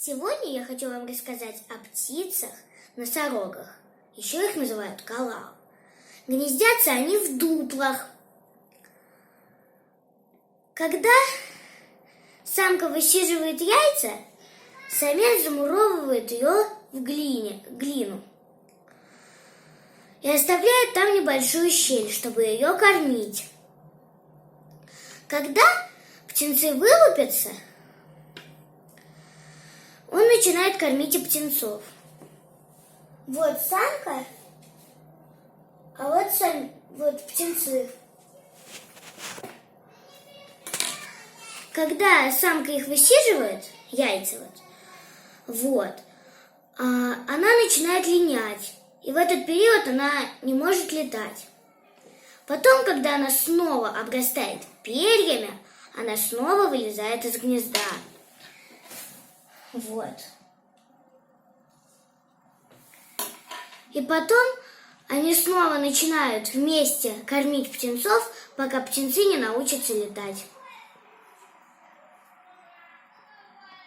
Сегодня я хочу вам рассказать о птицах, носорогах. Еще их называют калал. Гнездятся они в дуплах. Когда самка высиживает яйца, самец замуровывает ее в глину и оставляет там небольшую щель, чтобы ее кормить. Когда птенцы вылупятся, он начинает кормить и птенцов. Вот самка, а вот птенцы. Когда самка их высиживает, яйца она начинает линять, и в этот период она не может летать. Потом, когда она снова обрастает перьями, она снова вылезает из гнезда. И потом они снова начинают вместе кормить птенцов, пока птенцы не научатся летать.